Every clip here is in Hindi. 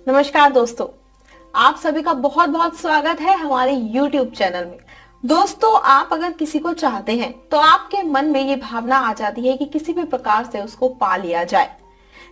नमस्कार दोस्तों, आप सभी का बहुत बहुत स्वागत है हमारे YouTube चैनल में। दोस्तों, आप अगर किसी को चाहते हैं तो आपके मन में ये भावना आ जाती है कि किसी भी प्रकार से उसको पा लिया जाए।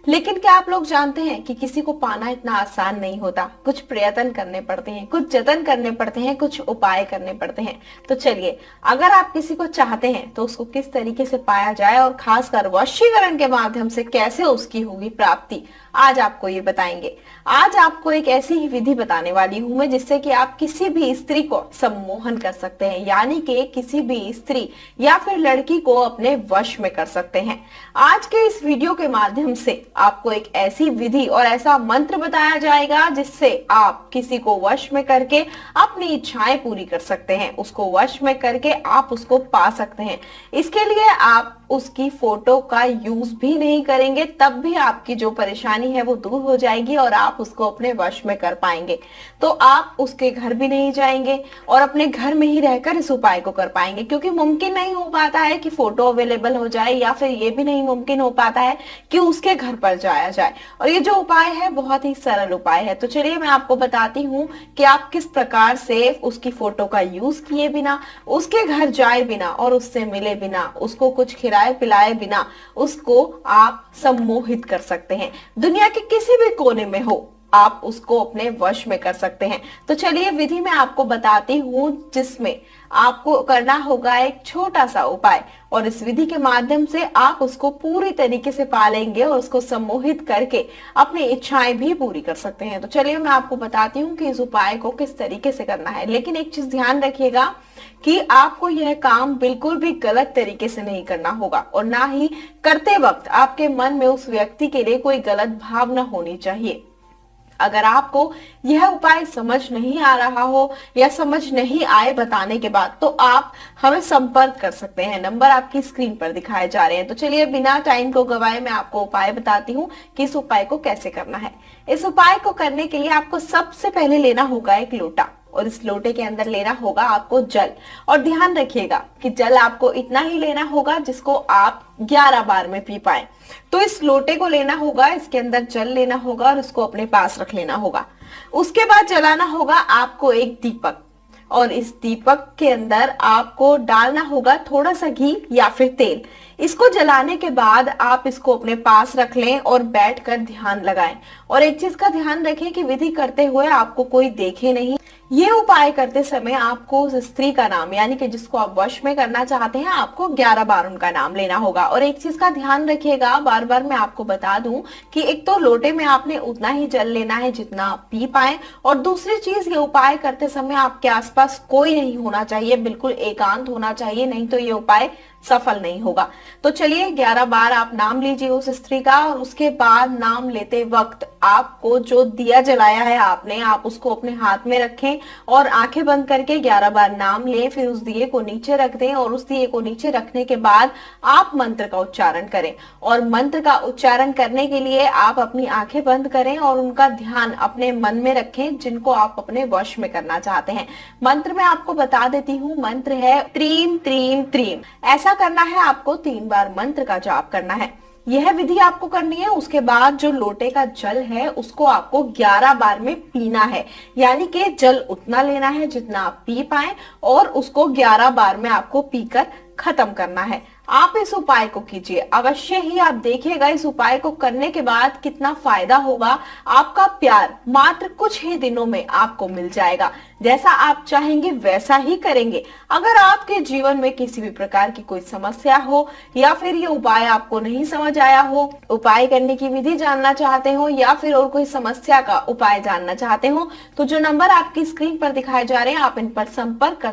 लेकिन क्या आप लोग जानते हैं कि किसी को पाना इतना आसान नहीं होता। कुछ प्रयत्न करने पड़ते हैं, कुछ जतन करने पड़ते हैं, कुछ उपाय करने पड़ते हैं। तो चलिए, अगर आप किसी को चाहते हैं तो उसको किस तरीके से पाया जाए और खासकर वशीकरण के माध्यम से कैसे उसकी होगी प्राप्ति, आज आपको ये बताएंगे। आज आपको एक ऐसी ही विधि बताने वाली हूं मैं जिससे कि आप किसी भी स्त्री को सम्मोहन कर सकते हैं, यानी कि किसी भी स्त्री या फिर लड़की को अपने वश में कर सकते हैं। आज के इस वीडियो के माध्यम से आपको एक ऐसी विधि और ऐसा मंत्र बताया जाएगा जिससे आप किसी को वश में करके अपनी इच्छाएं पूरी कर सकते हैं। उसको वश में करके आप उसको पा सकते हैं। इसके लिए आप उसकी फोटो का यूज भी नहीं करेंगे, तब भी आपकी जो परेशानी है वो दूर हो जाएगी और आप उसको अपने वश में कर पाएंगे। तो आप उसके घर भी नहीं जाएंगे और अपने घर में ही रहकर इस उपाय को कर पाएंगे, क्योंकि मुमकिन नहीं हो पाता है कि फोटो अवेलेबल हो जाए, या फिर ये भी नहीं मुमकिन हो पाता है कि उसके घर पर जाया जाए। और ये जो उपाय है बहुत ही सरल उपाय है। तो चलिए मैं आपको बताती हूँ कि आप किस प्रकार से उसकी फोटो का यूज किए बिना, उसके घर जाए बिना और उससे मिले बिना, उसको कुछ खिलाए पिलाए बिना उसको आप सम्मोहित कर सकते हैं। दुनिया के किसी भी कोने में हो, आप उसको अपने वश में कर सकते हैं। तो चलिए विधि मैं आपको बताती हूँ, जिसमें आपको करना होगा एक छोटा सा उपाय, और इस विधि के माध्यम से आप उसको पूरी तरीके से पालेंगे और उसको सम्मोहित करके अपनी इच्छाएं भी पूरी कर सकते हैं। तो चलिए मैं आपको बताती हूँ कि इस उपाय को किस तरीके से करना है। लेकिन एक चीज ध्यान रखिएगा कि आपको यह काम बिल्कुल भी गलत तरीके से नहीं करना होगा, और ना ही करते वक्त आपके मन में उस व्यक्ति के लिए कोई गलत भावना होनी चाहिए। अगर आपको यह उपाय समझ नहीं आ रहा हो या समझ नहीं आए बताने के बाद, तो आप हमें संपर्क कर सकते हैं। नंबर आपकी स्क्रीन पर दिखाए जा रहे हैं। तो चलिए बिना टाइम को गवाए मैं आपको उपाय बताती हूँ कि इस उपाय को कैसे करना है। इस उपाय को करने के लिए आपको सबसे पहले लेना होगा एक लोटा, और इस लोटे के अंदर लेना होगा आपको जल। और ध्यान रखिएगा कि जल आपको इतना ही लेना होगा जिसको आप 11 बार में पी पाए। तो इस लोटे को लेना होगा, इसके अंदर जल लेना होगा और उसको अपने पास रख लेना होगा। उसके बाद जलाना होगा आपको एक दीपक, और इस दीपक के अंदर आपको डालना होगा थोड़ा सा घी या फिर तेल। इसको जलाने के बाद आप इसको अपने पास रख लें और बैठकर ध्यान लगाएं। और एक चीज का ध्यान रखें कि विधि करते हुए आपको कोई देखे नहीं। ये उपाय करते समय आपको उस स्त्री का नाम, यानी कि जिसको आप वश में करना चाहते हैं, आपको 11 बार उनका नाम लेना होगा। और एक चीज का ध्यान रखिएगा, बार बार मैं आपको बता दूं कि एक तो लोटे में आपने उतना ही जल लेना है जितना आप पी पाए, और दूसरी चीज ये उपाय करते समय आपके आसपास कोई नहीं होना चाहिए, बिल्कुल एकांत होना चाहिए, नहीं तो ये उपाय सफल नहीं होगा। तो चलिए 11 बार आप नाम लीजिए उस स्त्री का, और उसके बाद नाम लेते वक्त आपको जो दिया जलाया है आपने, आप उसको अपने हाथ में रखें और आंखें बंद करके 11 बार नाम लें। फिर उस दिए को नीचे रख दें, और उस दिए को नीचे रखने के बाद आप मंत्र का उच्चारण करें। और मंत्र का उच्चारण करने के लिए आप अपनी आंखें बंद करें और उनका ध्यान अपने मन में रखें जिनको आप अपने वश में करना चाहते हैं। मंत्र मैं आपको बता देती हूँ, मंत्र है त्रीम त्रीम त्रीम। ऐसा करना है, आपको 3 बार मंत्र का जाप करना है। यह विधि आपको करनी है। उसके बाद जो लोटे का जल है उसको आपको 11 बार में पीना है, यानी कि जल उतना लेना है जितना आप पी पाए, और उसको 11 बार में आपको पीकर खत्म करना है। आप इस उपाय को कीजिए अवश्य ही, आप देखिएगा इस उपाय को करने के बाद कितना फायदा होगा। आपका प्यार मात्र कुछ ही दिनों में आपको मिल जाएगा। जैसा आप चाहेंगे वैसा ही करेंगे। अगर आपके जीवन में किसी भी प्रकार की कोई समस्या हो, या फिर ये उपाय आपको नहीं समझ आया हो, उपाय करने की विधि जानना चाहते हो, या फिर और कोई समस्या का उपाय जानना चाहते हो, तो जो नंबर आपकी स्क्रीन पर दिखाए जा रहे हैं आप इन पर संपर्क कर